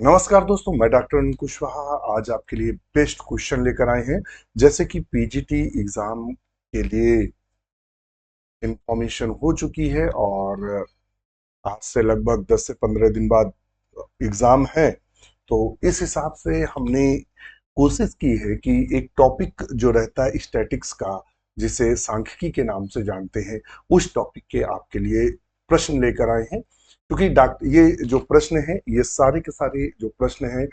नमस्कार दोस्तों, मैं डॉक्टर अनिल कुशवाहा आज आपके लिए बेस्ट क्वेश्चन लेकर आए हैं। जैसे कि पीजीटी एग्जाम के लिए इंफॉर्मेशन हो चुकी है और आज से लगभग 10 से 15 दिन बाद एग्जाम है। तो इस हिसाब से हमने कोशिश की है कि एक टॉपिक जो रहता है स्टैटिक्स का, जिसे सांख्यिकी के नाम से जानते हैं, उस टॉपिक के आपके लिए प्रश्न लेकर आए हैं। क्योंकि डॉक्टर ये जो प्रश्न है, ये सारे के सारे जो प्रश्न हैं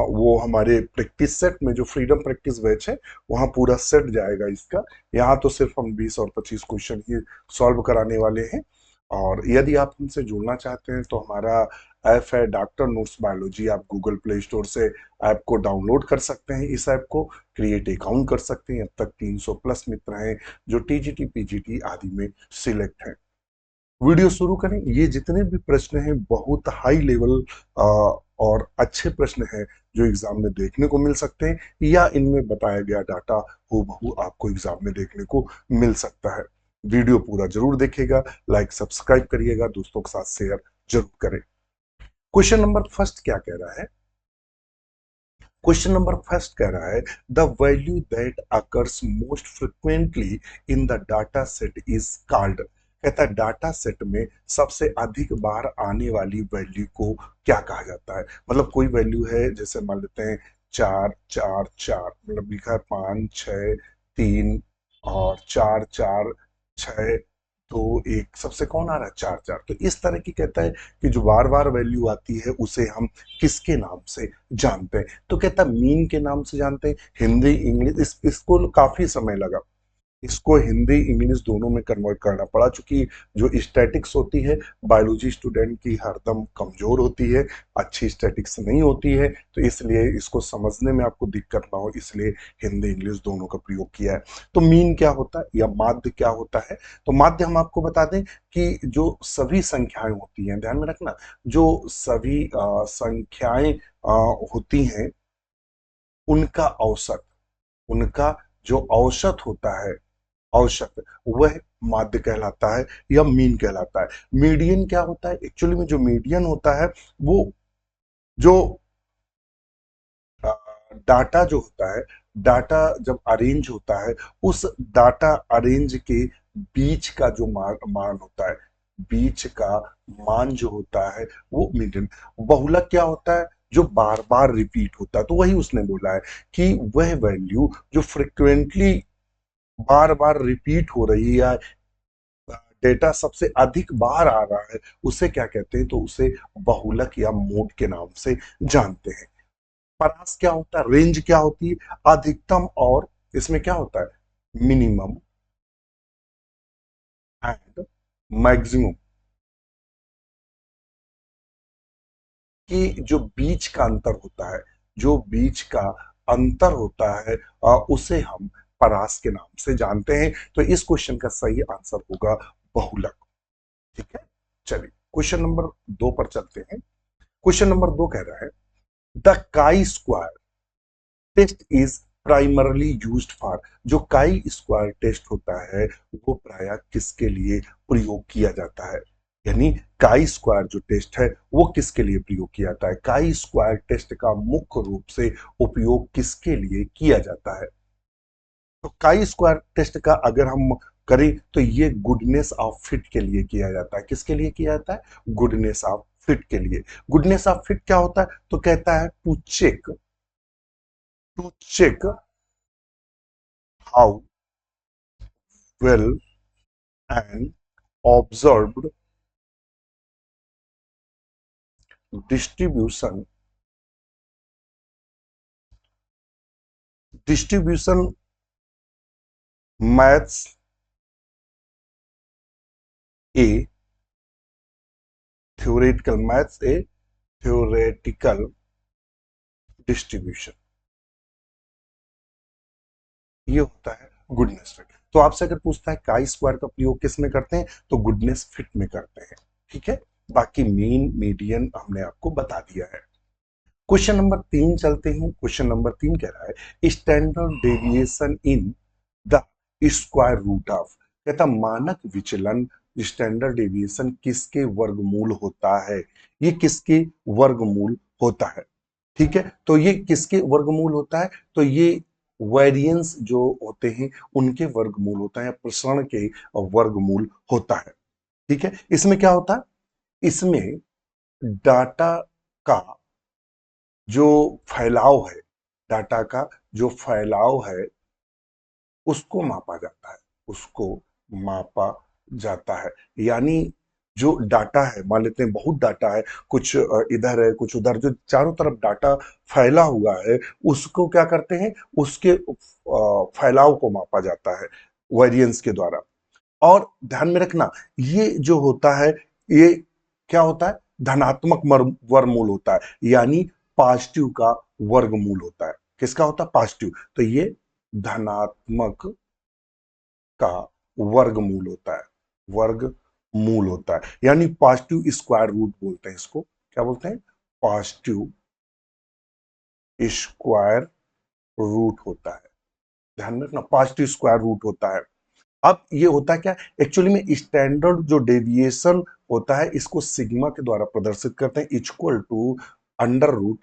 वो हमारे प्रैक्टिस सेट में, जो फ्रीडम प्रैक्टिस बैच है वहाँ पूरा सेट जाएगा इसका। यहाँ तो सिर्फ हम 20 और 25 क्वेश्चन ही सॉल्व कराने वाले हैं। और यदि आप हमसे जुड़ना चाहते हैं तो हमारा ऐप है डॉक्टर नोट्स बायोलॉजी। आप गूगल प्ले स्टोर से ऐप को डाउनलोड कर सकते हैं। इस ऐप को क्रिएट अकाउंट कर सकते हैं। अब तक 300 प्लस मित्र हैं जो टीजीटी पीजीटी आदि में सिलेक्ट हैं। वीडियो शुरू करें। ये जितने भी प्रश्न हैं बहुत हाई लेवल और अच्छे प्रश्न हैं जो एग्जाम में देखने को मिल सकते हैं, या इनमें बताया गया डाटा हूबहू आपको एग्जाम में देखने को मिल सकता है। वीडियो पूरा जरूर देखिएगा, लाइक सब्सक्राइब करिएगा, दोस्तों के साथ शेयर जरूर करें। क्वेश्चन नंबर फर्स्ट क्या कह रहा है? क्वेश्चन नंबर फर्स्ट कह रहा है the value that occurs most frequently in the data set is called. कहता है डाटा सेट में सबसे अधिक बार आने वाली वैल्यू को क्या कहा जाता है। मतलब कोई वैल्यू है, जैसे मान लेते हैं 4 4 4, मतलब लिखा है 5 6 3 और 4 4 6 2 1, सबसे कौन आ रहा है 4 4। तो इस तरह की कहता है कि जो बार बार वैल्यू आती है उसे हम किसके नाम से जानते हैं? तो कहता मीन के नाम से जानते हैं। हिंदी इंग्लिश इसको काफी समय लगा, इसको हिंदी इंग्लिश दोनों में कन्वर्ट करना पड़ा, चूंकि जो स्टैटिक्स होती है बायोलॉजी स्टूडेंट की हरदम कमजोर होती है, अच्छी स्टैटिक्स नहीं होती है, तो इसलिए इसको समझने में आपको दिक्कत ना हो, इसलिए हिंदी इंग्लिश दोनों का प्रयोग किया है। तो मीन क्या होता है या माध्य क्या होता है? तो माध्य हम आपको बता दें कि जो सभी संख्याएं होती हैं, ध्यान में रखना, जो सभी संख्याएं होती हैं उनका औसत, उनका जो औसत होता है, औसत, वह माध्य कहलाता है या मीन कहलाता है। मीडियन क्या होता है? एक्चुअली में जो मीडियन होता है वो जो डाटा जो होता है, डाटा जब अरेंज होता है, उस डाटा अरेंज के बीच का जो मान होता है, बीच का मान जो होता है वो मीडियन। बहुलक क्या होता है? जो बार बार रिपीट होता है। तो वही उसने बोला है कि वह वैल्यू जो फ्रिक्वेंटली बार बार रिपीट हो रही है, डेटा सबसे अधिक बार आ रहा है, उसे क्या कहते हैं? तो उसे बहुलक या मोड के नाम से जानते हैं। परास क्या होता है? रेंज क्या होती है? अधिकतम और इसमें क्या होता है? मिनिमम एंड मैक्सिमम की जो बीच का अंतर होता है, जो बीच का अंतर होता है उसे हम परास के नाम से जानते हैं। तो इस क्वेश्चन का सही आंसर होगा बहुलक। ठीक है, चलिए क्वेश्चन नंबर 2 पर चलते हैं। क्वेश्चन नंबर 2 कह रहा है the chi square test is primarily used for. जो काई स्क्वायर टेस्ट होता है वो प्राय किसके लिए प्रयोग किया जाता है? यानी काई स्क्वायर जो टेस्ट है वो किसके लिए प्रयोग किया जाता है? काई स्क्वायर टेस्ट का मुख्य रूप से उपयोग किसके लिए किया जाता है? तो काई स्क्वायर टेस्ट का अगर हम करें तो ये गुडनेस ऑफ फिट के लिए किया जाता है। किसके लिए किया जाता है? गुडनेस ऑफ फिट के लिए। गुडनेस ऑफ फिट क्या होता है? तो कहता है to check how well and observed distribution distribution matches a theoretical distribution, ये होता है गुडनेस फिट। तो आपसे अगर पूछता है काई स्क्वायर का प्रयोग किस में करते हैं, तो गुडनेस फिट में करते हैं। ठीक है, बाकी मीन मीडियन हमने आपको बता दिया है। क्वेश्चन नंबर 3 चलते हैं। क्वेश्चन नंबर 3 कह रहा है standard deviation in the square root of. कहता मानक विचलन स्टैंडर्ड डेविएशन किसके वर्गमूल होता है? ये किसके वर्गमूल होता है? ठीक है, तो ये किसके वर्गमूल होता है? तो ये वेरिएंस जो होते हैं उनके वर्गमूल होता है, प्रसरण के वर्गमूल होता है। ठीक है, इसमें क्या होता है? इसमें डाटा का जो फैलाव है, डाटा का जो फैलाव है उसको मापा जाता है, उसको मापा जाता है। यानी जो डाटा है, मान लेते हैं बहुत डाटा है, कुछ इधर है कुछ उधर, जो चारों तरफ डाटा फैला हुआ है उसको क्या करते हैं, उसके फैलाव को मापा जाता है वेरिएंस के द्वारा। और ध्यान में रखना, ये जो होता है ये क्या होता है? धनात्मक वर्गमूल होता है, यानी पॉजिटिव का वर्गमूल होता है। किसका होता है? पॉजिटिव। तो ये धनात्मक का वर्गमूल होता है, वर्गमूल होता है, यानी पॉजिटिव स्क्वायर रूट बोलते हैं इसको। क्या बोलते हैं? पॉजिटिव स्क्वायर रूट होता है। ध्यान में रखना, पॉजिटिव स्क्वायर रूट होता है। अब ये होता है क्या? एक्चुअली में स्टैंडर्ड जो डेविएशन होता है इसको सिग्मा के द्वारा प्रदर्शित करते हैं, equal to under root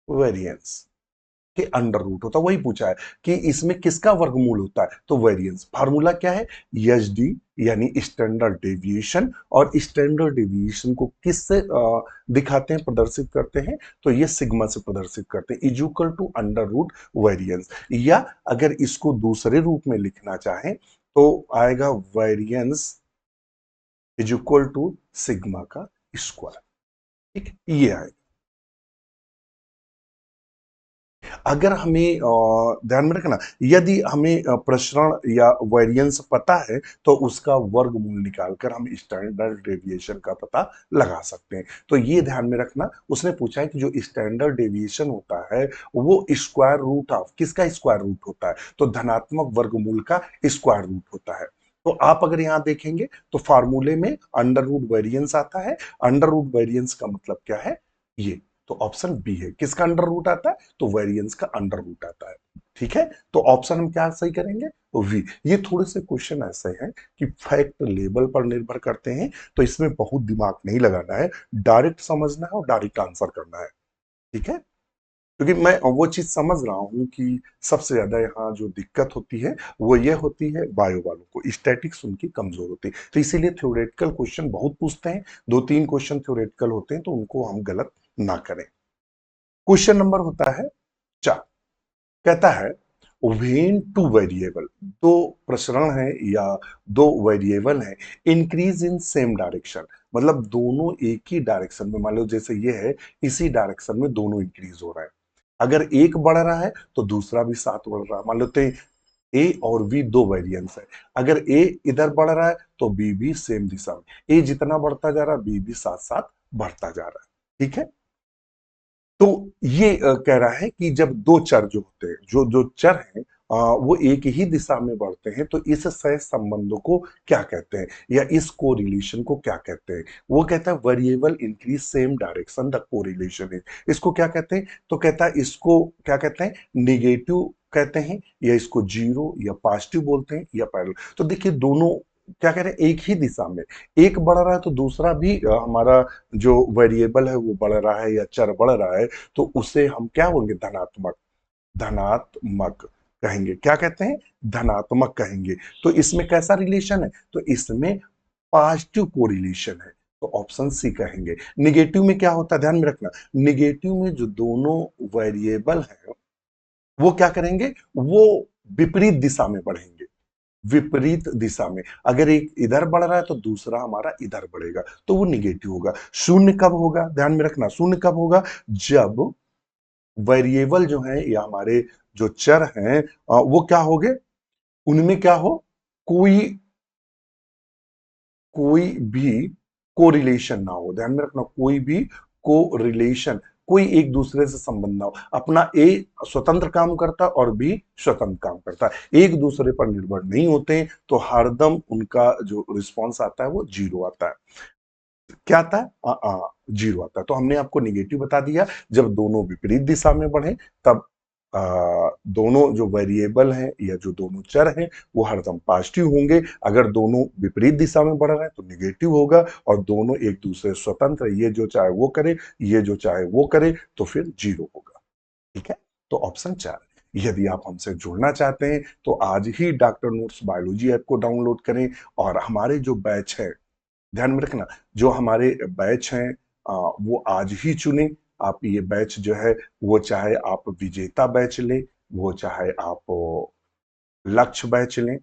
variance के अंडर रूट होता है। वही पूछा है कि इसमें किसका वर्गमूल होता है, तो वेरिएंस। फार्मूला क्या है? एच डी, यानी स्टैंडर्ड डेविएशन। और स्टैंडर्ड डेविएशन को किससे दिखाते हैं, प्रदर्शित करते हैं? तो ये सिग्मा से प्रदर्शित करते हैं, is equal to under root variance. या अगर इसको दूसरे रूप में लिखना चाहें तो आएगा variance is equal to sigma का स्क्वायर। ठीक, ये आएगा। अगर हमें ध्यान में रखना, यदि हमें प्रसरण या वेरिएंस पता है तो उसका वर्गमूल निकालकर हम स्टैंडर्ड डेविएशन का पता लगा सकते हैं। तो ये ध्यान में रखना, उसने पूछा है कि जो स्टैंडर्ड डेविएशन होता है वो स्क्वायर रूट ऑफ किसका स्क्वायर रूट होता है, तो धनात्मक वर्गमूल का स्क्वायर रूट होता है। तो आप अगर यहां देखेंगे तो फार्मूले में अंडर रूट वेरिएंस आता है। अंडर रूट वेरिएंस का मतलब क्या है? ये तो ऑप्शन बी है। किसका अंडर रूट आता है? तो वेरिएंस का अंडर रूट आता है। ठीक है, तो ऑप्शन हम क्या सही करेंगे? तो वी। ये थोड़े से क्वेश्चन ऐसे हैं कि फैक्ट लेवल पर निर्भर करते हैं, तो इसमें बहुत दिमाग नहीं लगाना है, डायरेक्ट समझना है और डायरेक्ट आंसर करना है। ठीक है, क्योंकि मैं वो चीज समझ रहा हूं कि सबसे ज्यादा यहाँ जो दिक्कत होती है वो ये होती है बायो वालों को, स्टैटिक्स उनकी कमजोर होती है, तो इसीलिए थ्योरेटिकल क्वेश्चन बहुत पूछते हैं। दो तीन क्वेश्चन थ्योरेटिकल होते हैं तो उनको हम गलत ना करें। क्वेश्चन नंबर होता है 4। कहता है व्हेन टू वेरिएबल, दो प्रसरण है या दो वेरिएबल है, इंक्रीज इन सेम डायरेक्शन, मतलब दोनों एक ही डायरेक्शन में, मान लो जैसे ये है इसी डायरेक्शन में दोनों इंक्रीज हो रहा है। अगर एक बढ़ रहा है तो दूसरा भी साथ बढ़ रहा है। मान लेते हैं ए और बी दो वेरिएंस है, अगर ए इधर बढ़ रहा है तो बी भी सेम दिशा में, ए जितना बढ़ता जा रहा है बी भी साथ साथ बढ़ता जा रहा है। ठीक है, तो ये कह रहा है कि जब दो चर जो होते हैं, जो जो चर हैं वो एक ही दिशा में बढ़ते हैं तो इस सह संबंध को क्या कहते हैं, या इस कोरिलेशन को क्या कहते हैं? वो कहता है variable increase same direction the correlation है। इसको क्या कहते हैं? तो कहता है इसको क्या कहते हैं? निगेटिव कहते हैं, या इसको जीरो या पॉजिटिव बोलते हैं, या पैरेलल। तो देखिए दोनों क्या कह रहे हैं, एक ही दिशा में, एक बढ़ रहा है तो दूसरा भी हमारा जो वेरिएबल है वो बढ़ रहा है या चर बढ़ रहा है, तो उसे हम क्या बोलेंगे? धनात्मक, धनात्मक कहेंगे। क्या कहते हैं? धनात्मक कहेंगे। तो इसमें कैसा रिलेशन है? तो इसमें पॉजिटिव कोरिलेशन है, तो ऑप्शन सी कहेंगे। निगेटिव में क्या होता है, ध्यान में रखना, निगेटिव में जो दोनों वेरिएबल है वो क्या करेंगे? वो विपरीत दिशा में बढ़ेंगे, विपरीत दिशा में। अगर एक इधर बढ़ रहा है तो दूसरा हमारा इधर बढ़ेगा, तो वो निगेटिव होगा। शून्य कब होगा? ध्यान में रखना, शून्य कब होगा? जब वेरिएबल जो है या हमारे जो चर हैं वो क्या हो गए, उनमें क्या हो, कोई कोई भी कोरिलेशन ना हो। ध्यान में रखना, कोई भी कोरिलेशन, कोई एक दूसरे से संबंध ना हो, अपना ए स्वतंत्र काम करता और बी स्वतंत्र काम करता, एक दूसरे पर निर्भर नहीं होते, तो हरदम उनका जो रिस्पॉन्स आता है वो जीरो आता है। क्या आता है? जीरो आता है। तो हमने आपको निगेटिव बता दिया, जब दोनों विपरीत दिशा में बढ़े तब दोनों जो वेरिएबल हैं या जो दोनों चर हैं वो हरदम पॉजिटिव होंगे। अगर दोनों विपरीत दिशा में बढ़ रहे हैं तो निगेटिव होगा, और दोनों एक दूसरे से स्वतंत्र, ये जो चाहे वो करे, ये जो चाहे वो करे, तो फिर जीरो होगा। ठीक है, तो ऑप्शन 4। यदि आप हमसे जुड़ना चाहते हैं तो आज ही डॉक्टर नोट्स बायोलॉजी ऐप को डाउनलोड करें, और हमारे जो बैच है, ध्यान में रखना, जो हमारे बैच हैं वो आज ही चुने। आप ये बैच जो है, वो चाहे आप विजेता बैच लें, वो चाहे आप लक्ष्य बैच लें,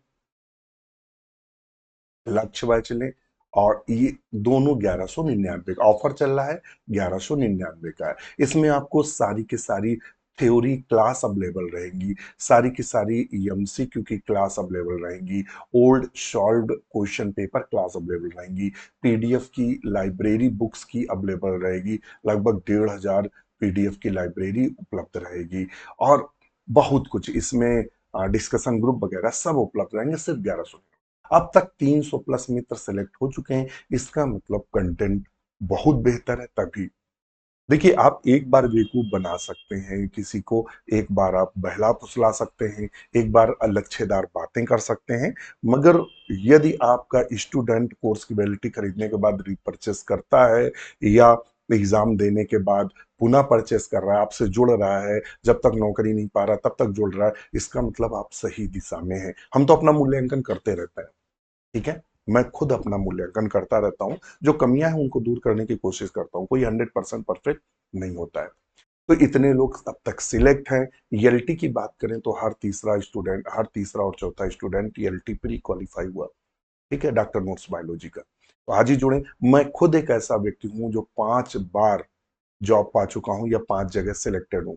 लक्ष्य बैच लें, और ये दोनों 1199 का ऑफर चल रहा है, 1199 का है। इसमें आपको सारी की सारी थ्योरी क्लास अवेलेबल रहेंगी, सारी की सारी एमसीक्यू की क्लास अवेलेबल रहेंगी, old solved question paper class available रहेंगी, पीडीएफ की लाइब्रेरी बुक्स की अवेलेबल रहेगी, लगभग 1,500 पीडीएफ की लाइब्रेरी उपलब्ध रहेगी, और बहुत कुछ इसमें डिस्कशन ग्रुप वगैरह सब उपलब्ध रहेंगे, सिर्फ 1100। अब तक 300 प्लस मित्र सेलेक्ट हो चुके हैं, इसका मतलब कंटेंट बहुत बेहतर है। तभी देखिए, आप एक बार बेवकूफ बना सकते हैं किसी को, एक बार आप बहला फुसला सकते हैं, एक बार लच्छेदार बातें कर सकते हैं, मगर यदि आपका स्टूडेंट कोर्स की वैलिडिटी खरीदने के बाद रिपर्चेस करता है, या एग्जाम देने के बाद पुनः परचेस कर रहा है, आपसे जुड़ रहा है, जब तक नौकरी नहीं पा रहा तब तक जुड़ रहा है, इसका मतलब आप सही दिशा में हैं। हम तो अपना मूल्यांकन करते रहते हैं, ठीक है, मैं खुद अपना मूल्यांकन करता रहता हूं, जो कमियां हैं उनको दूर करने की कोशिश करता हूं, कोई 100% परफेक्ट नहीं होता है। तो इतने लोग अब तक सिलेक्ट हैं। ईएलटी की बात करें तो हर तीसरा और चौथा स्टूडेंट ईएलटी प्री क्वालिफाई हुआ, ठीक है, डॉक्टर नोट्स बायोलॉजी का। तो आज ही जुड़े। मैं खुद एक ऐसा व्यक्ति हूं जो 5 बार जॉब पा चुका हूं, या 5 जगह सिलेक्टेड हूं,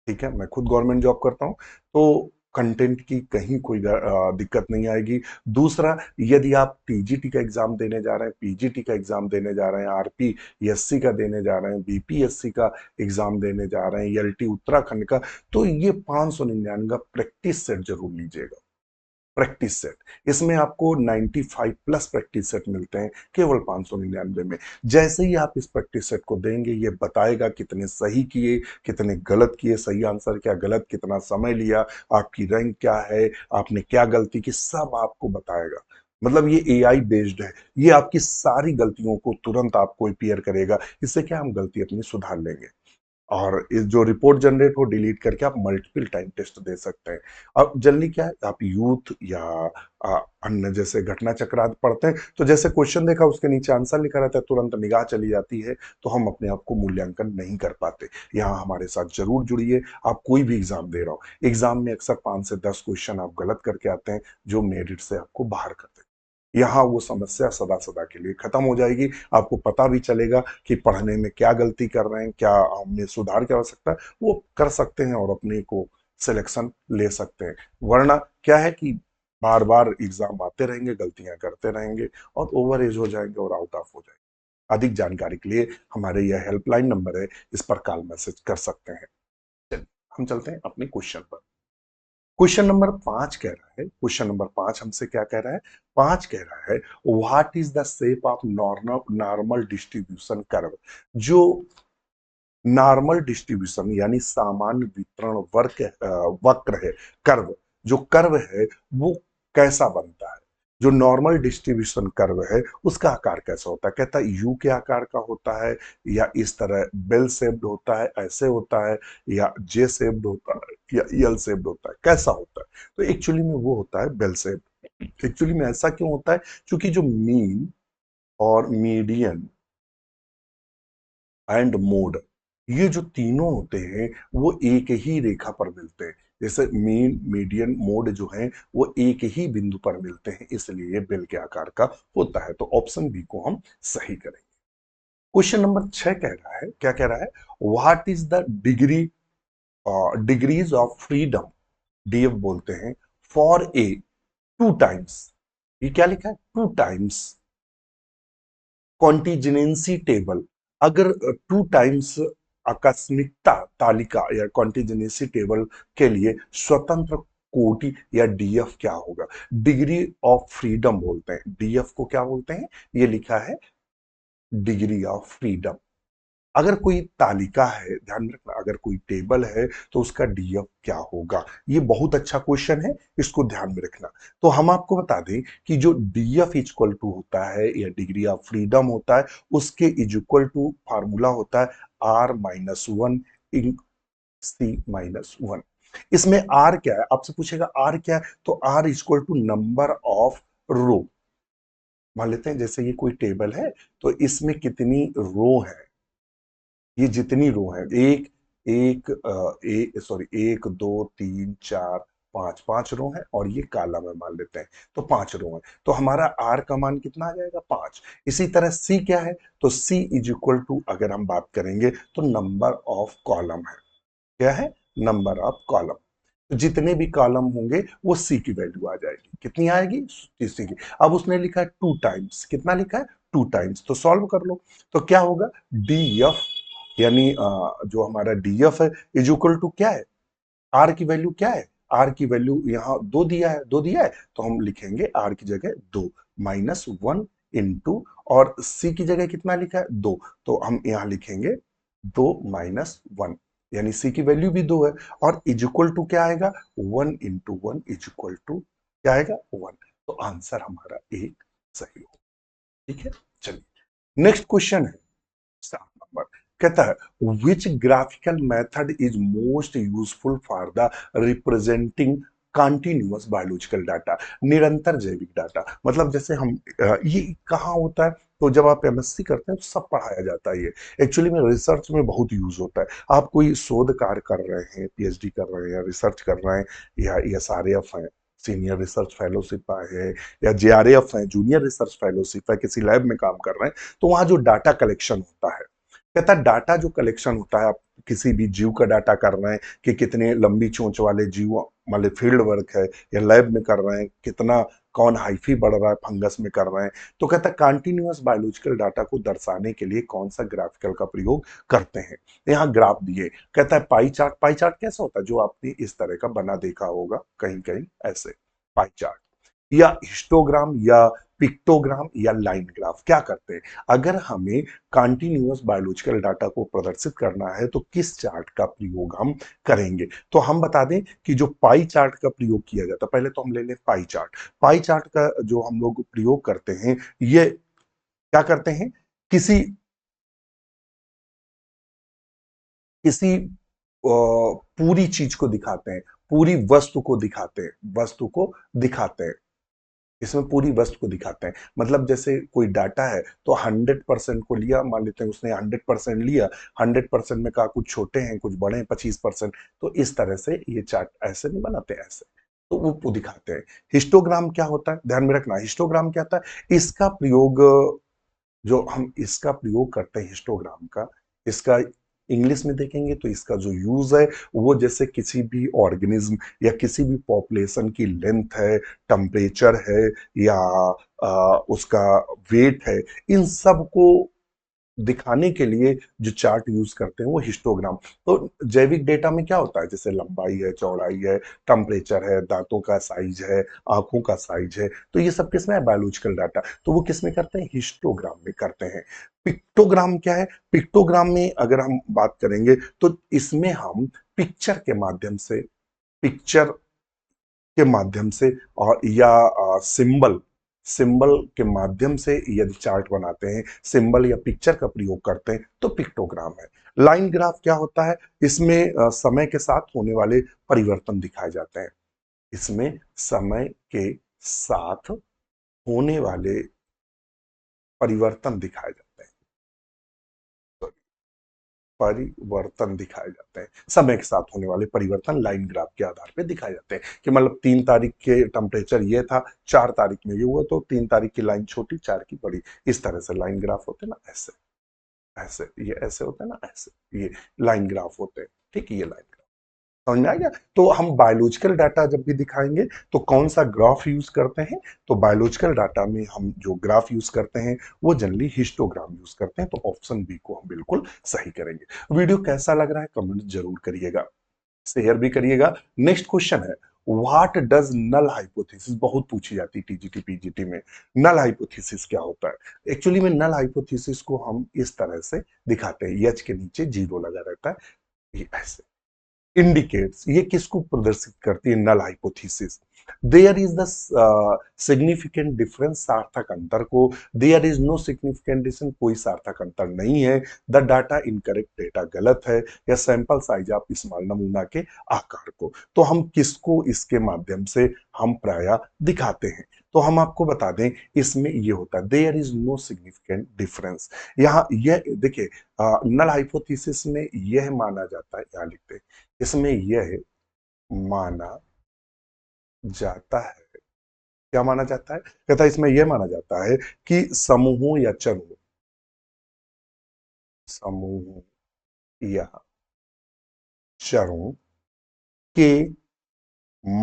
ठीक है, मैं खुद गवर्नमेंट जॉब करता हूं, तो कंटेंट की कहीं कोई दिक्कत नहीं आएगी। दूसरा, यदि आप टीजीटी का एग्जाम देने जा रहे हैं, पीजीटी का एग्जाम देने जा रहे हैं, आरपीएससी का देने जा रहे हैं, बीपीएससी का एग्जाम देने जा रहे हैं, एलटी उत्तराखंड का, तो ये 599 प्रैक्टिस सेट जरूर लीजिएगा। प्रैक्टिस सेट, इसमें आपको 95 प्लस प्रैक्टिस सेट मिलते हैं केवल 599 में। जैसे ही आप इस प्रैक्टिस सेट को देंगे, ये बताएगा कितने सही किए, कितने गलत किए, सही आंसर क्या, गलत कितना समय लिया, आपकी रैंक क्या है, आपने क्या गलती की, सब आपको बताएगा। मतलब ये एआई बेस्ड है, ये आपकी सारी गलतियों को तुरंत आपको अपीयर करेगा। इससे क्या, हम गलती अपनी सुधार लेंगे, और इस जो रिपोर्ट जनरेट हो डिलीट करके आप मल्टीपल टाइम टेस्ट दे सकते हैं। अब जल्दी क्या है, आप यूथ या अन्य जैसे घटना चक्र आदि पढ़ते हैं, तो जैसे क्वेश्चन देखा उसके नीचे आंसर लिखा रहता है, तुरंत निगाह चली जाती है, तो हम अपने आप को मूल्यांकन नहीं कर पाते। यहाँ हमारे साथ जरूर जुड़िए। आप कोई भी एग्जाम दे रहा हो, एग्जाम में अक्सर 5 से 10 क्वेश्चन आप गलत करके आते हैं, जो मेरिट से आपको बाहर कर देते हैं। यहाँ वो समस्या सदा सदा के लिए खत्म हो जाएगी। आपको पता भी चलेगा कि पढ़ने में क्या गलती कर रहे हैं, क्या हमें सुधार की आवश्यकता है, वो कर सकते हैं और अपने को सिलेक्शन ले सकते हैं। वरना क्या है कि बार बार एग्जाम आते रहेंगे, गलतियां करते रहेंगे, और ओवर एज हो जाएंगे और आउट ऑफ हो जाएंगे। अधिक जानकारी के लिए हमारे यह हेल्पलाइन नंबर है, इस पर कॉल मैसेज कर सकते हैं। चलिए, हम चलते हैं अपने क्वेश्चन पर। क्वेश्चन नंबर 5 कह रहा है, क्वेश्चन नंबर 5 हमसे क्या कह रहा है, 5 कह रहा है, what is the shape of normal distribution curve. जो नॉर्मल डिस्ट्रीब्यूशन यानी सामान्य वितरण वक्र है, कर्व, जो कर्व है वो कैसा बनता है। जो नॉर्मल डिस्ट्रीब्यूशन कर्व है उसका आकार कैसा होता है, कहता है यू के आकार का होता है, या इस तरह बेल शेप्ड होता है, ऐसे होता है, या जे शेप्ड होता है, या यल शेप्ड होता है, कैसा होता है। तो एक्चुअली में वो होता है बेल शेप्ड। एक्चुअली में ऐसा क्यों होता है, क्योंकि जो मीन और मीडियन एंड मोड, ये जो तीनों होते हैं वो एक ही रेखा पर मिलते हैं। जैसे मीन मीडियन मोड जो है वो एक ही बिंदु पर मिलते हैं, इसलिए ये बेल के आकार का होता है। तो ऑप्शन बी को हम सही करेंगे। क्वेश्चन नंबर 6 कह रहा है, क्या कह रहा है, what is the degrees of freedom, DF बोलते हैं, फॉर ए 2 टाइम्स, ये क्या लिखा है, 2 टाइम्स कॉन्टिजेंसी टेबल। अगर 2 टाइम्स आकस्मिकता तालिका या कॉन्टिजेंसी टेबल के लिए स्वतंत्र कोटि या डीएफ क्या होगा। डिग्री ऑफ फ्रीडम बोलते हैं, डीएफ को क्या बोलते हैं, ये लिखा है डिग्री ऑफ फ्रीडम। अगर कोई तालिका है, ध्यान में रखना, अगर कोई टेबल है तो उसका डीएफ क्या होगा। ये बहुत अच्छा क्वेश्चन है, इसको ध्यान में रखना। तो हम आपको बता दें कि जो डीएफ इज इक्वल टू होता है या डिग्री ऑफ फ्रीडम होता है, उसके इज इक्वल टू फार्मूला होता है R-1 इन C-1। इसमें आर क्या है, आपसे पूछेगा आर क्या है, तो R is equal to number of row. मान लेते हैं जैसे ये कोई टेबल है, तो इसमें कितनी रो है, ये जितनी रो है, एक एक सॉरी, एक दो तीन चार पांच, पांच रो है, और ये कॉलम है मान लेते हैं, तो पांच रो है। तो हमारा आर का मान कितना आ जाएगा, पांच। इसी तरह सी क्या है, तो सी इज इक्वल टू, अगर हम बात करेंगे तो नंबर ऑफ कॉलम है। क्या है, नंबर ऑफ कॉलम। तो जितने भी कॉलम होंगे वो सी की वैल्यू आ जाएगी, कितनी आएगी, सी की। अब उसने लिखा है टू टाइम्स, कितना लिखा है, टू टाइम्स, तो सॉल्व कर लो। तो क्या होगा, डी एफ, यानी जो हमारा डीएफ है इज इक्वल टू क्या है, आर की वैल्यू क्या है, आर की वैल्यू यहाँ दो दिया है, दो दिया है, तो हम लिखेंगे आर की जगह दो, -1 इंटू, और सी की जगह कितना लिखा है, दो, तो हम यहाँ लिखेंगे दो -1, यानी सी की वैल्यू भी दो है, और इज इक्वल टू क्या आएगा, 1 × 1 इज इक्वल टू क्या आएगा, 1। तो आंसर हमारा एक सही हो। ठीक है, चलिए नेक्स्ट क्वेश्चन है 7 नंबर। कहता है which graphical method is most useful for the representing continuous biological data, निरंतर जैविक डाटा। मतलब जैसे हम ये कहाँ होता है, तो जब आप एमएससी करते हैं तो सब पढ़ाया जाता है। ये एक्चुअली में रिसर्च में बहुत यूज होता है। आप कोई शोध कार्य कर रहे हैं, पीएचडी कर रहे हैं या रिसर्च कर रहे हैं, या एसआरएफ है, सीनियर रिसर्च फेलोशिप है, या जेआरएफ है, जूनियर रिसर्च फेलोशिप है, किसी लैब में काम कर रहे हैं, तो वहां जो डाटा कलेक्शन होता है, कहता डाटा जो कलेक्शन होता है, आप किसी भी जीव का डाटा कर रहे हैं कि कितने लंबी चोंच वाले जीव, मान फील्ड वर्क है या लैब में कर रहे हैं, कितना कौन हाइफी बढ़ रहा है फंगस में कर रहे हैं, तो कहता है कंटिन्यूअस बायोलॉजिकल डाटा को दर्शाने के लिए कौन सा ग्राफिकल का प्रयोग करते हैं। यहाँ ग्राफ दिए, कहता है पाई चार्ट। पाई चार्ट कैसा होता है, जो आपने इस तरह का बना देखा होगा कहीं कहीं, ऐसे पाई चार्ट, या हिस्टोग्राम या पिक्टोग्राम या लाइन ग्राफ। क्या करते हैं, अगर हमें कंटिन्यूअस बायोलॉजिकल डाटा को प्रदर्शित करना है तो किस चार्ट का प्रयोग हम करेंगे। तो हम बता दें कि जो पाई चार्ट का प्रयोग किया जाता है, पहले तो हम ले लें पाई चार्ट। पाई चार्ट का जो हम लोग प्रयोग करते हैं, ये क्या करते हैं, किसी किसी पूरी चीज को दिखाते हैं, पूरी वस्तु को दिखाते हैं, वस्तु को दिखाते हैं, इसमें पूरी वस्तु को दिखाते हैं। मतलब जैसे कोई डाटा है तो 100% को लिया, मान लेते हैं उसने 100% लिया, 100% में कहा कुछ छोटे हैं कुछ बड़े हैं 25%, तो इस तरह से ये चार्ट ऐसे नहीं बनाते, ऐसे तो वो दिखाते हैं। हिस्टोग्राम क्या होता है, ध्यान में रखना, हिस्टोग्राम क्या होता है, इसका प्रयोग, जो हम इसका प्रयोग करते हैं हिस्टोग्राम का, इसका इंग्लिश में देखेंगे तो इसका जो यूज है वो जैसे किसी भी ऑर्गेनिज्म या किसी भी पॉपुलेशन की लेंथ है, टेम्परेचर है, या उसका वेट है, इन सब को दिखाने के लिए जो चार्ट यूज करते हैं वो हिस्टोग्राम। तो जैविक डेटा में क्या होता है, जैसे लंबाई है, चौड़ाई है, टेम्परेचर है, दांतों का साइज है, आंखों का साइज है, तो ये सब किसमें है, बायोलॉजिकल डाटा, तो वो किसमें करते हैं, हिस्टोग्राम में करते हैं। पिक्टोग्राम क्या है, पिक्टोग्राम में अगर हम बात करेंगे तो इसमें हम पिक्चर के माध्यम से, पिक्चर के माध्यम से, और या सिंबल, सिंबल के माध्यम से यदि चार्ट बनाते हैं, सिंबल या पिक्चर का प्रयोग करते हैं, तो पिक्टोग्राम है। लाइन ग्राफ क्या होता है, इसमें समय के साथ होने वाले परिवर्तन दिखाए जाते हैं, इसमें समय के साथ होने वाले परिवर्तन दिखाए जाते हैं, परिवर्तन दिखाए जाते हैं, समय के साथ होने वाले परिवर्तन लाइन ग्राफ के आधार पे दिखाए जाते हैं। कि मतलब 3 तारीख के टेम्परेचर ये था, 4 तारीख में ये हुआ, तो 3 तारीख की लाइन छोटी, 4 की बड़ी, इस तरह से लाइन ग्राफ होते हैं ना, ऐसे ऐसे, ये ऐसे होते हैं ना, ऐसे ये लाइन ग्राफ होते हैं। ठीक है, ये लाइन ग्राफ समझ में आ गया। तो हम बायोलॉजिकल डाटा जब भी दिखाएंगे तो कौन सा ग्राफ यूज करते हैं, तो बायोलॉजिकल डाटा में हम जो ग्राफ यूज करते हैं वो जनरली हिस्टोग्राम यूज करते हैं। तो ऑप्शन बी को हम बिल्कुल सही करेंगे। वीडियो कैसा लग रहा है कमेंट जरूर करिएगा, शेयर भी करिएगा। नेक्स्ट क्वेश्चन है, व्हाट डज नल हाइपोथेसिस बहुत पूछी जाती है टीजीटी पीजीटी में। नल हाइपोथेसिस क्या होता है? एक्चुअली में नल हाइपोथेसिस को हम इस तरह से दिखाते हैं, एच के नीचे जीरो लगा रहता है, ये ऐसे इंडिकेट्स, ये किसको प्रदर्शित करती है? Null hypothesis. There is the significant difference, सार्थक अंतर को। There is no significant difference, कोई सार्थक अंतर नहीं है। द डाटा इनकरेक्ट, डेटा गलत है। या सैंपल साइज ऑफ स्मॉल, नमूना के आकार को। तो हम किसको इसके माध्यम से हम प्राय दिखाते हैं? तो हम आपको बता दें इसमें ये होता है there is no significant difference. यहाँ यह देखिए नल हाइपोथेसिस में यह माना जाता है, यहाँ लिखते हैं, इसमें यह माना जाता है, क्या माना जाता है? कहता है इसमें यह माना जाता है कि समूहों या चरों, समूहों या चरों के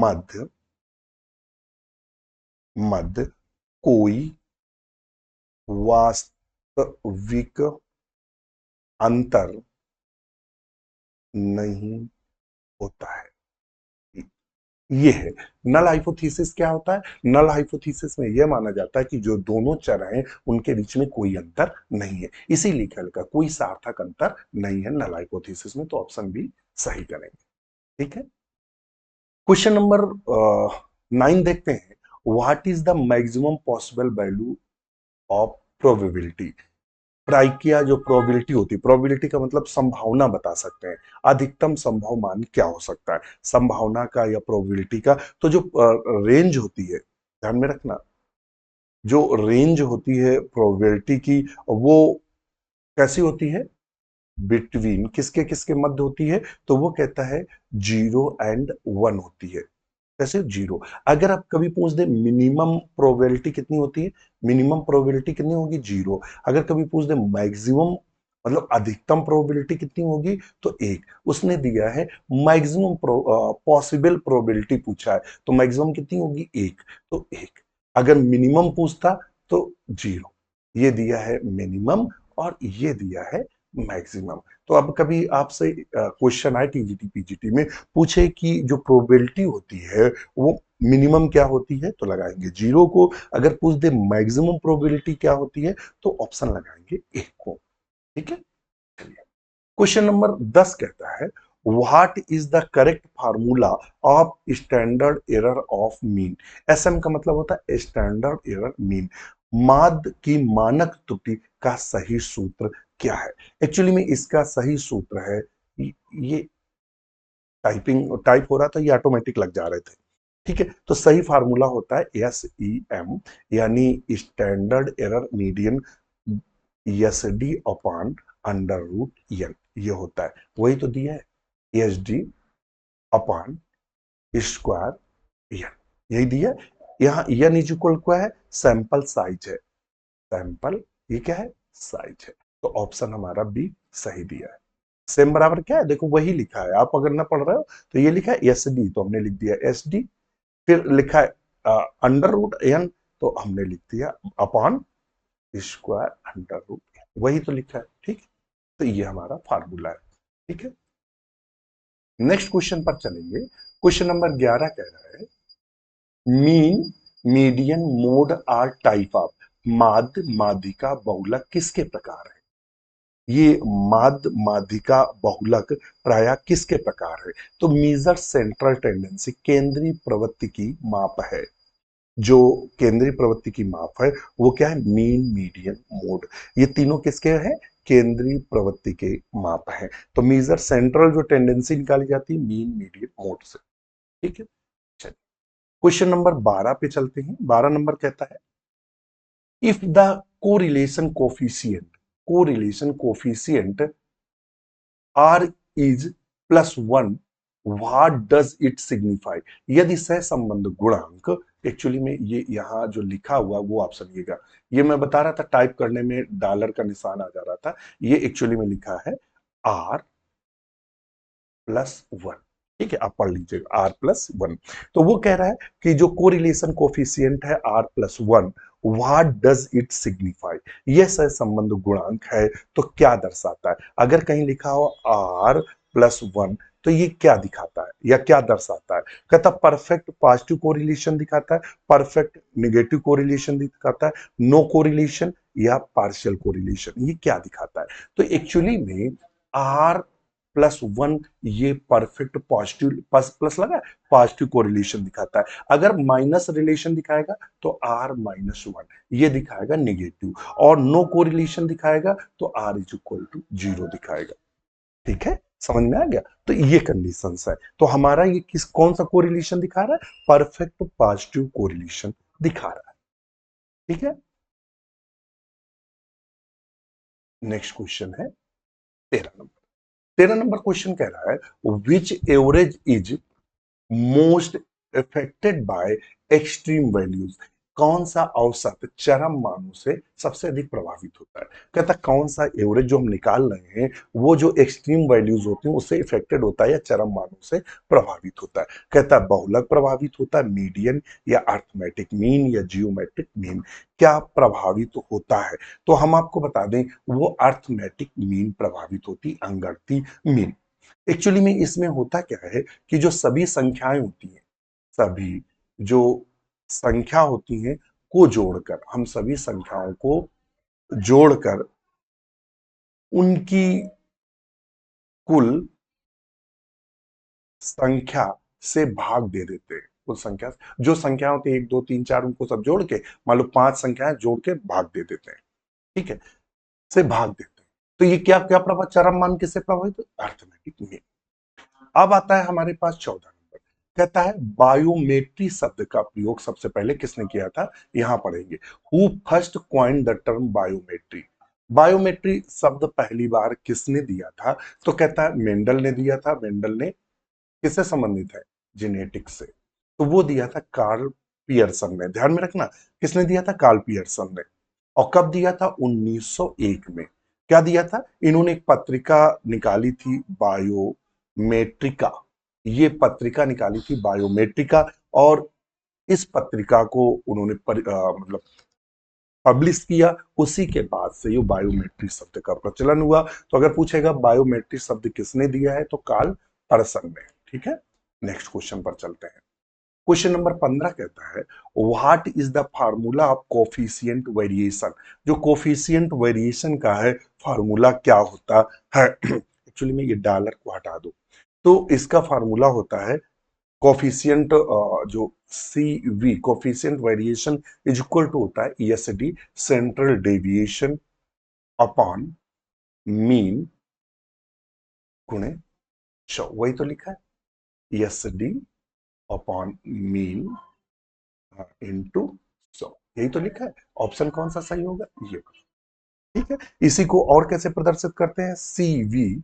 मध्य मध्य कोई वास्तविक अंतर नहीं होता है। ये है नल हाइपोथेसिस। क्या होता है? नल हाइपोथेसिस में यह माना जाता है कि जो दोनों चर हैं उनके बीच में कोई अंतर नहीं है, इसीलिए लिखा का कोई सार्थक अंतर नहीं है नल हाइपोथेसिस में। तो ऑप्शन बी सही करेंगे। ठीक है, क्वेश्चन नंबर 9 देखते हैं। What is the maximum possible value of probability? प्रायिकिया जो प्रोबेबिलिटी होती है, प्रोबेबिलिटी का मतलब संभावना बता सकते हैं, अधिकतम संभव मान क्या हो सकता है, संभावना का या प्रोबेबिलिटी का। तो जो रेंज होती है, ध्यान में रखना, जो रेंज होती है प्रोबेबिलिटी की, वो कैसी होती है? बिटवीन किसके किसके मध्य होती है? तो वो कहता है 0 और 1 होती है। कैसे 0? अगर आप कभी पूछ दे मिनिमम प्रोबेबिलिटी कितनी होती है, मिनिमम प्रोबेबिलिटी कितनी होगी? 0। अगर कभी पूछ दे मैक्सिमम मतलब अधिकतम प्रोबेबिलिटी कितनी होगी, तो 1। उसने दिया है मैक्सिमम पॉसिबल प्रोबेबिलिटी पूछा है, तो मैक्सिमम कितनी होगी? 1, तो 1। अगर मिनिमम पूछता तो 0। ये दिया है मिनिमम और ये दिया है मैक्सिमम। तो अब कभी आपसे क्वेश्चन आए टीजीटी पीजीटी में, पूछे कि जो प्रोबेबिलिटी होती है वो मिनिमम क्या होती है, तो लगाएंगे 0 को। अगर पूछ दे मैक्सिमम प्रोबेबिलिटी क्या होती है, तो ऑप्शन लगाएंगे 1 को। ठीक है, चलिए क्वेश्चन नंबर 10 कहता है what is the correct formula of standard error of mean? SM का मतलब होता है स्टैंडर्ड एरर मीन। माध्य की मानक त्रुटि का सही सूत्र क्या है? एक्चुअली में इसका सही सूत्र है, ये टाइप हो रहा था, ये ऑटोमेटिक लग जा रहे थे। ठीक है, तो सही फार्मूला होता है SEM, यानी standard error median SD upon under root n, ये होता है। वही तो दिया है SD अपॉन स्क्वायर एन, यही दिया। यहाँ एन इज इक्वल क्या है? सैंपल साइज है, सैंपल ये क्या है? साइज है। तो ऑप्शन हमारा बी सही दिया है। सेम बराबर क्या है? देखो वही लिखा है, आप अगर ना पढ़ रहे हो तो ये लिखा है SD, तो हमने लिख दिया SD। फिर लिखा है अंडर रूट एन, तो हमने लिख दिया अपॉन स्क्वायर अंडर रूट, वही तो लिखा है। ठीक, तो ये हमारा फार्मूला है। ठीक है, नेक्स्ट क्वेश्चन पर चलेंगे। क्वेश्चन नंबर 11 कह रहा है mean median mode are type of, माध्य माध्यिका बहुलक किसके प्रकार है? ये माध्य माध्यिका बहुलक प्राय किसके प्रकार है? तो मेजर सेंट्रल टेंडेंसी, केंद्रीय प्रवृत्ति की माप है। जो केंद्रीय प्रवृत्ति की माप है वो क्या है? Mean median mode. ये तीनों किसके हैं? केंद्रीय प्रवृत्ति के माप है। तो मेजर सेंट्रल जो टेंडेंसी निकाली जाती है मीन मीडियन मोड से। ठीक है, चलिए क्वेश्चन नंबर 12 पे चलते हैं। 12 नंबर कहता है if the correlation coefficient R is +1, what does it signify? यदि सहसंबंध गुणांक, एक्चुअली में ये यहाँ जो लिखा हुआ वो आप समझिएगा, ये मैं बता रहा था टाइप करने में डॉलर का निशान आ जा रहा था, ये एक्चुअली में लिखा है R+1। ठीक है, आप पढ़ लीजिएगा R+1। तो वो कह रहा है कि जो कोरिलेशन कोफिशिएंट है R+1, what does it signify? यह सहसंबंध गुणांक है तो क्या दर्शाता है? अगर कहीं लिखा हो R+1 तो ये क्या दिखाता है या क्या दर्शाता है? कहता परफेक्ट पॉजिटिव कोरिलेशन दिखाता है, परफेक्ट नेगेटिव कोरिलेशन दिखाता है, नो कोरिलेशन या पार्शियल कोरिलेशन, ये क्या दिखाता है? तो एक्चुअली में R+1 ये परफेक्ट पॉजिटिव प्लस लगा है, पॉजिटिव कोरिलेशन दिखाता है। अगर माइनस रिलेशन दिखाएगा तो R-1 ये दिखाएगा निगेटिव, और नो कोरिलेशन दिखाएगा तो R=0 दिखाएगा। ठीक है, समझ में आ गया? तो ये कंडीशंस है। तो हमारा ये कौन सा कोरिलेशन दिखा रहा है? परफेक्ट पॉजिटिव कोरिलेशन दिखा रहा है। ठीक है, नेक्स्ट क्वेश्चन है 13 नंबर क्वेश्चन कह रहा है which average is most affected by extreme values. कौन सा औसत चरम मानों से सबसे अधिक प्रभावित होता है? कहता कौन सा एवरेज जो हम निकाल रहे हैं वो जो एक्सट्रीम वैल्यूज होती हैं उससे इफेक्टेड होता है या चरम मानों से प्रभावित होता है? कहता है बहुलक प्रभावित होता है, मीडियन या अर्थमेटिक मीन या जियोमेट्रिक मीन, क्या प्रभावित होता है? तो हम आपको बता दें वो अर्थमेटिक मीन प्रभावित होती, अंगड़ती मीन। एक्चुअली में इसमें होता क्या है कि जो सभी संख्याएं होती हैं, सभी जो संख्या होती हैं को जोड़कर, हम सभी संख्याओं को जोड़कर उनकी कुल संख्या से भाग दे देते हैं। कुल संख्या जो संख्या होती है 1 2 3 4 उनको सब जोड़ के मान लो 5 संख्याएं जोड़ के भाग दे देते हैं। ठीक है, से भाग देते हैं। तो ये क्या क्या प्रभाव, चरम मान किससे प्रभावित? Arithmetic mean. अब आता है हमारे पास 14 नंबर, कहता है बायोमेट्री शब्द का प्रयोग सबसे पहले किसने किया था? यहां पढ़ेंगे who first coined the term biometry. Biometry शब्द पहली बार किसने दिया था? तो कहता है मेंडल ने दिया था। मेंडल ने किससे संबंधित है? जेनेटिक्स से। तो वो दिया था कार्ल पियर्सन ने, ध्यान में रखना किसने दिया था? कार्ल पियर्सन ने। और कब दिया था? 1901 में। क्या दिया था? इन्होंने एक पत्रिका निकाली थी बायोमेट्रिका, ये पत्रिका निकाली थी बायोमेट्रिका, और इस पत्रिका को उन्होंने मतलब पब्लिश किया। उसी के बाद से ये बायोमेट्रिक शब्द का प्रचलन हुआ। तो अगर पूछेगा बायोमेट्रिक शब्द किसने दिया है तो कार्ल पर्सन ने। ठीक है, नेक्स्ट क्वेश्चन पर चलते हैं। क्वेश्चन नंबर 15 कहता है what is the formula of coefficient variation. जो कोफिशिएंट वेरिएशन का है फार्मूला क्या होता है? एक्चुअली में ये डॉलर को हटा दो, तो इसका फार्मूला होता है कोफिशिएंट, जो C V coefficient variation is equal to होता है S D central deviation upon mean गुणे 100। वही तो लिखा है S D upon mean into 100, यही तो लिखा है। ऑप्शन कौन सा सही होगा? ये। ठीक है, इसी को और कैसे प्रदर्शित करते हैं? सी वी,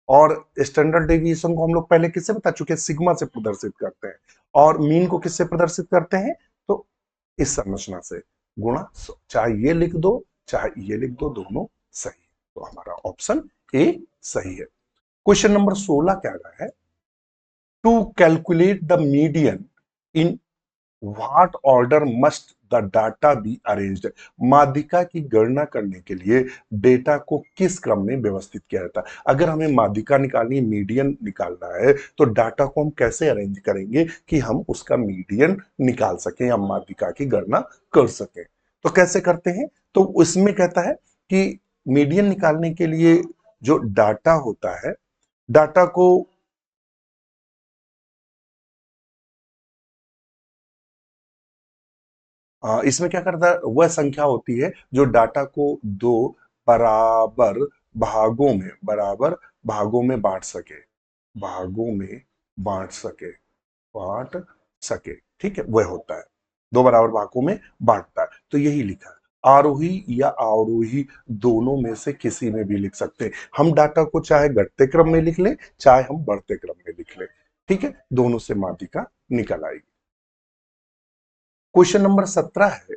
और स्टैंडर्ड डेविएशन को हम लोग पहले किससे बता चुके हैं? सिग्मा से प्रदर्शित करते हैं। और मीन को किससे प्रदर्शित करते हैं? तो इस संरचना से गुणा 100। चाहे ये लिख दो चाहे ये लिख दो, दोनों सही है। तो हमारा ऑप्शन ए सही है। क्वेश्चन नंबर 16 क्या रहा है? To calculate the median in what order must the data be arranged. माध्यिका की गणना करने के लिए डेटा को किस क्रम में व्यवस्थित किया जाता है? अगर हमें माध्यिका निकालनी है, मीडियन निकालना है, तो डाटा को हम कैसे अरेंज करेंगे कि हम उसका मीडियन निकाल सकें या माध्यिका की गणना कर सकें? तो कैसे करते हैं? तो उसमें कहता है कि मीडियन निकालने के लिए जो डाटा होता है, डाटा को इसमें क्या करता है? वह संख्या होती है जो डाटा को दो बराबर बराबर भागों में बांट सके, भागों में बांट सके, बांट सके। ठीक है, वह होता है दो बराबर भागों में बांटता है। तो यही लिखा है। आरोही या अवरोही दोनों में से किसी में भी लिख सकते हैं हम। डाटा को चाहे घटते क्रम में लिख लें चाहे हम बढ़ते क्रम में लिख लें। ठीक है, दोनों से माध्यिका निकल आएगी। क्वेश्चन नंबर 17 है,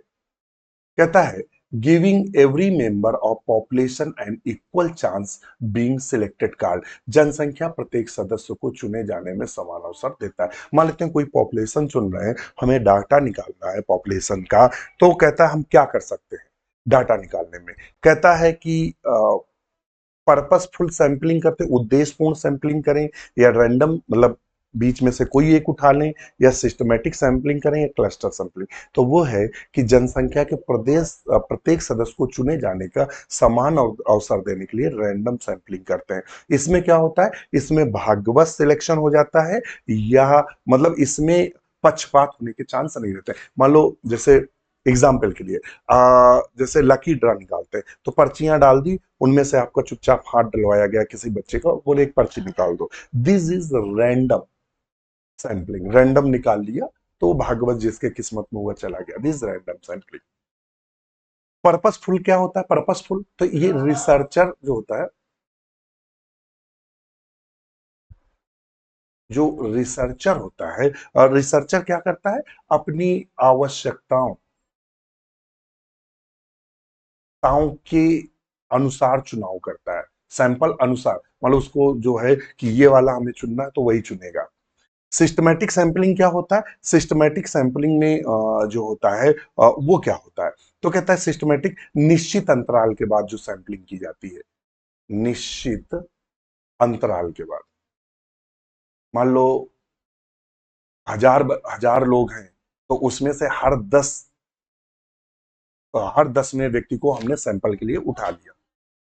कहता है giving every member of population an equal chance being selected card. जनसंख्या प्रत्येक सदस्य को चुने जाने में समान अवसर देता है। मान लेते हैं कोई पॉपुलेशन चुन रहे हैं, हमें डाटा निकालना है पॉपुलेशन का, तो कहता है हम क्या कर सकते हैं डाटा निकालने में? कहता है कि पर्पसफुल सैंपलिंग करते, उद्देश्यपूर्ण सैंपलिंग करें, या रैंडम मतलब बीच में से कोई एक उठा लें, या सिस्टमेटिक सैंपलिंग करें, या क्लस्टर सैंपलिंग। तो वो है कि जनसंख्या के प्रत्येक सदस्य को चुने जाने का समान अवसर देने के लिए रैंडम सैंपलिंग करते हैं। इसमें क्या होता है, इसमें भाग्यवश सिलेक्शन हो जाता है, या मतलब इसमें पक्षपात होने के चांस नहीं रहते। मान लो जैसे एग्जाम्पल के लिए जैसे लकी ड्रा निकालते हैं, तो पर्चियां डाल दी, उनमें से आपका चुपचाप हाथ डलवाया गया किसी बच्चे का, बोले एक पर्ची निकाल दो। This is random sampling, random निकाल लिया, तो भागवत जिसके किस्मत में हुआ चला गया, दिस रैंडम सैंपलिंग। पर्पसफुल क्या होता है, पर्पसफुल तो ये रिसर्चर जो होता है, जो रिसर्चर होता है, और रिसर्चर क्या करता है, अपनी आवश्यकताओं के अनुसार चुनाव करता है, सैंपल अनुसार, मतलब उसको जो है कि ये वाला हमें चुनना है तो वही चुनेगा। सिस्टमैटिक सैंपलिंग क्या होता है, सिस्टमैटिक सैंपलिंग में जो होता है वो क्या होता है, तो कहता है सिस्टमैटिक निश्चित अंतराल के बाद जो सैंपलिंग की जाती है, निश्चित अंतराल के बाद। मान लो हजार हजार लोग हैं, तो उसमें से हर 10वें व्यक्ति को हमने सैंपल के लिए उठा लिया,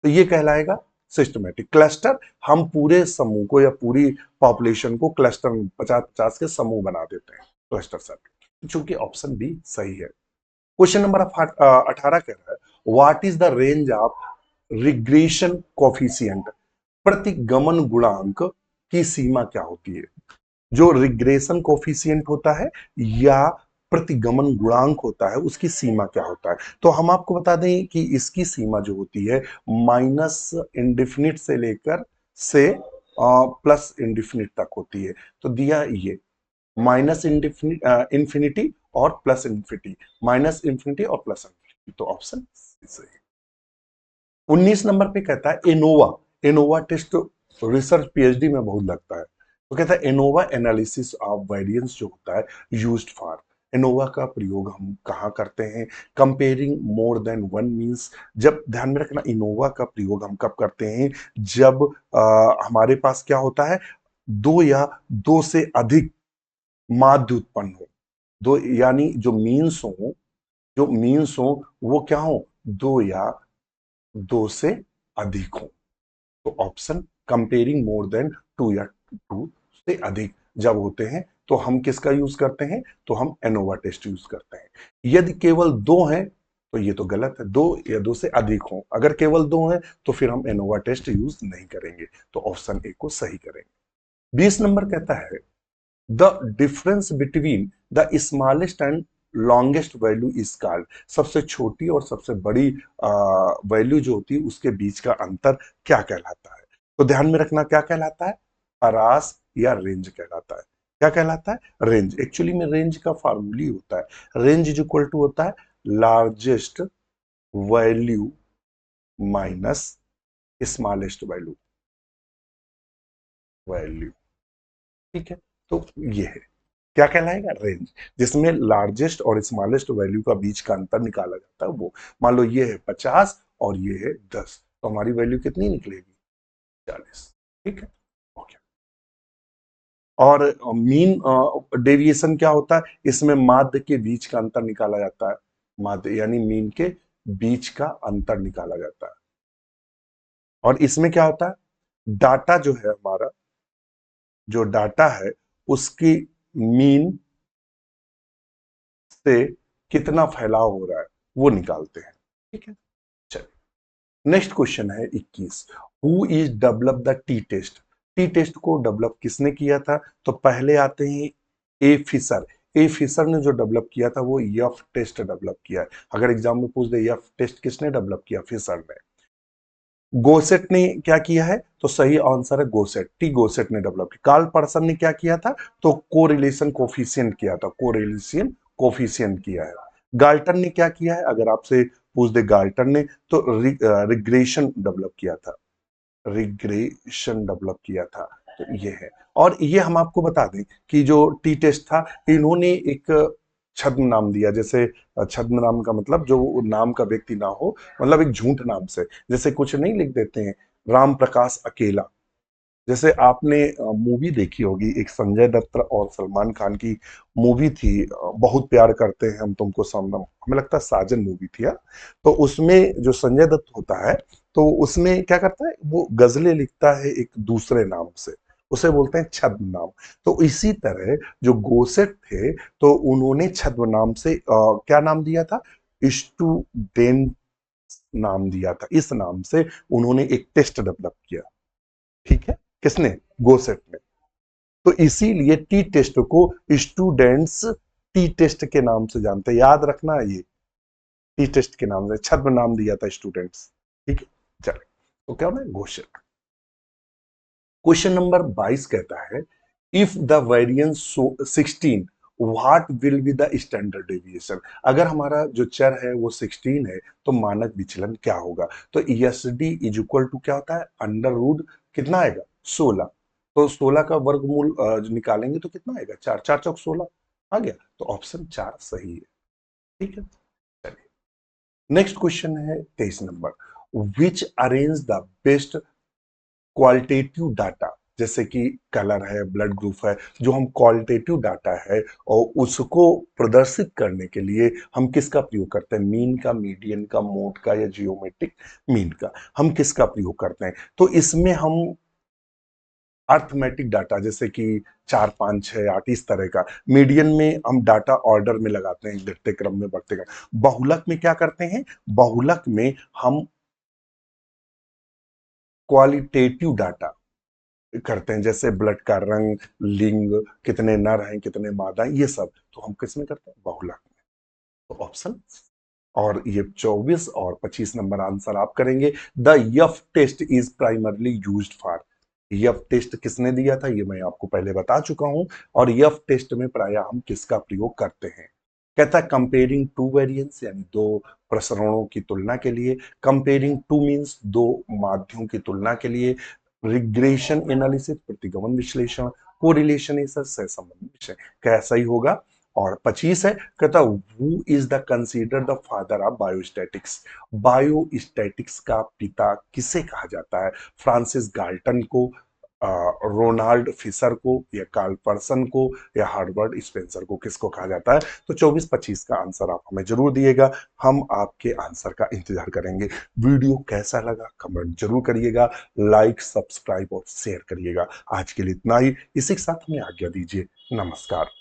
तो ये कहलाएगा सिस्टमेटिक। क्लस्टर, हम पूरे समूह को या पूरी पॉपुलेशन को क्लस्टर में 50-50 के समूह बना देते हैं, क्लस्टर सर्किट, चूंकि ऑप्शन बी सही है। क्वेश्चन नंबर 18 कह रहा है, what is the range of regression coefficient, प्रतिगमन गुणांक की सीमा क्या होती है। जो रिग्रेशन कोफिशिएंट होता है या प्रतिगमन गुणांक होता है, उसकी सीमा क्या होता है। तो हम आपको बता दें कि इसकी सीमा जो होती है माइनस इंडिफिनिट से लेकर से प्लस इंडिफिनिट तक होती है। तो दिया ये माइनस इंफिनिटी और प्लस इंफिनिटी, माइनस इंफिनिटी और प्लस इंफिनिटी, तो ऑप्शन सही। 19 नंबर पे कहता है ANOVA, ANOVA test research PhD में बहुत लगता है। तो कहता है एनोवा एनालिसिस ऑफ वेरिएंस जो होता है यूज्ड फॉर, एनोवा का प्रयोग हम कहाँ करते हैं, comparing more then one means, जब ध्यान में रखना इनोवा का प्रयोग हम कब करते हैं, जब हमारे पास क्या होता है, दो या दो से अधिक माध्य उत्पन्न हो, दो यानी जो मीन्स हो वो क्या हो, दो या दो से अधिक हो। तो option comparing more than two या टू से अधिक जब होते हैं तो हम किसका यूज करते हैं, तो हम एनोवा टेस्ट यूज करते हैं। यदि केवल दो हैं तो ये तो गलत है, दो या दो से अधिक हो, अगर केवल दो हैं तो फिर हम एनोवा टेस्ट यूज नहीं करेंगे, तो ऑप्शन ए को सही करेंगे। 20 नंबर कहता है the difference between the smallest and longest value is called, सबसे छोटी और सबसे बड़ी वैल्यू जो होती है उसके बीच का अंतर क्या कहलाता है। तो ध्यान में रखना क्या कहलाता है, ह्रास या रेंज कहलाता है। क्या कहलाता है, रेंज। एक्चुअली में रेंज का फार्मूली होता है, रेंज इज इक्वल टू होता है largest value minus smallest value, ठीक है। तो ये है क्या कहलाएगा, रेंज, जिसमें लार्जेस्ट और स्मॉलेस्ट वैल्यू का बीच का अंतर निकाला जाता है वो। मान लो ये है 50 और ये है 10, तो हमारी वैल्यू कितनी निकलेगी, 40, ठीक है। ओके। और मीन डेविएशन क्या होता है, इसमें माध्य के बीच का अंतर निकाला जाता है, माध्य यानी मीन के बीच का अंतर निकाला जाता है। और इसमें क्या होता है, डाटा जो है हमारा, जो डाटा है उसकी मीन से कितना फैलाव हो रहा है वो निकालते हैं, ठीक है। चलिए नेक्स्ट क्वेश्चन है 21, who is develop the t test, t test को डेवलप किसने किया था। तो पहले आते हैं ए फिशर, ए फिशर ने जो डेवलप किया था वो यफ टेस्ट डेवलप किया है। अगर एग्जाम में पूछ दे यफ टेस्ट किसने डेवलप किया, फिशर ने। गोसेट ने क्या किया है, तो सही आंसर है गोसेट, टी गोसेट ने डेवलप किया। कार्ल पर्सन ने क्या किया था, तो कोरिलेशन कोफिशिएंट किया था, कोरिलेशन कोफिशिएंट किया है। गाल्टन ने क्या किया है, अगर आपसे पूछ दे गाल्टन ने, तो रिग्रेशन डेवलप किया था, रिग्रेशन डेवलप किया था, तो ये है। और ये हम आपको बता दें कि जो टी टेस्ट था, इन्होंने एक छद्म नाम दिया, जैसे छद्म नाम का मतलब जो नाम का व्यक्ति ना हो, मतलब एक झूठ नाम से, जैसे कुछ नहीं लिख देते हैं राम प्रकाश अकेला। जैसे आपने मूवी देखी होगी, एक संजय दत्त और सलमान खान की मूवी थी, बहुत प्यार करते हैं हम तुमको सनम, हमें लगता है साजन मूवी थी यार। तो उसमें जो संजय दत्त होता है, तो उसमें क्या करता है, वो गजलें लिखता है एक दूसरे नाम से, उसे बोलते हैं छद्म नाम। तो इसी तरह जो गोसेट थे, तो उन्होंने छद्म नाम से क्या नाम दिया था, स्टूडेंट नाम दिया था। इस नाम से उन्होंने एक टेस्ट डेवलप किया, ठीक है, किसने, गोसेट ने। तो इसीलिए टी टेस्ट को स्टूडेंट्स टी टेस्ट के नाम से जानते हैं, याद रखना है ये, टी टेस्ट के नाम से छद्म नाम दिया था स्टूडेंट्स, ठीक है। चले, तो क्या होना है, गोसेट। क्वेश्चन नंबर 22 कहता है, if the variance 16, what will be the standard deviation. अगर हमारा जो चर है वो 16 है, तो मानक विचलन क्या होगा। तो S D is equal to क्या होता है, अंडर रूट कितना आएगा, 16। तो 16 का वर्गमूल जो निकालेंगे तो कितना आएगा, 4, 4 चौक 16 आ गया। तो ऑप्शन 4 सही है, ठीक है। चलिए, नेक्स्ट क्वेश्चन है 23 number, which arrange the best qualitative data. जैसे कि कलर है, ब्लड ग्रुप है, जो हम क्वालिटेटिव डाटा है, और उसको प्रदर्शित करने के लिए हम किसका प्रयोग करते हैं, मीन का, मीडियन का, मोड का, या जियोमेट्रिक मीन का, हम किसका प्रयोग करते हैं। तो इसमें हम अर्थमेटिक डाटा, जैसे कि 4, 5, 6, 8 इस तरह का। मीडियन में हम डाटा ऑर्डर में लगाते हैं, घटते क्रम में, बढ़ते क्रम। बहुलक में क्या करते हैं, बहुलक में हम क्वालिटेटिव डाटा करते हैं, जैसे ब्लड का रंग, लिंग, कितने नर हैं, कितने मादा हैं, ये सब तो हम किस में करते हैं, बहुलक में। तो ऑप्शन, और ये 24 और 25 नंबर आंसर आप करेंगे। The F test is primarily used for. F test किसने दिया था, ये मैं आपको पहले बता चुका हूं। और यफ टेस्ट में प्राय हम किसका प्रयोग करते हैं, कहता है कंपेयरिंग टू वेरिएंस, यानी दो प्रसरणों की तुलना के लिए। कंपेयरिंग टू मींस दो माध्यों की तुलना के लिए। रिग्रेशन एनालिसिस, प्रतिगमन विश्लेषण। कोरिलेशन सहसंबंध विषय, कैसा ही होगा। और 25 है, कहता who is the consider the father of biostatics. Biostatics का पिता किसे कहा जाता है, फ्रांसिस गाल्टन को, रोनाल्ड फिशर को, या कार्ल पर्सन को, या हार्वर्ड स्पेंसर को, किसको कहा जाता है। तो 24-25 का आंसर आप हमें जरूर दिएगा, हम आपके आंसर का इंतजार करेंगे। वीडियो कैसा लगा कमेंट जरूर करिएगा, लाइक, सब्सक्राइब और शेयर करिएगा। आज के लिए इतना ही, इसी के साथ हमें आज्ञा दीजिए, नमस्कार।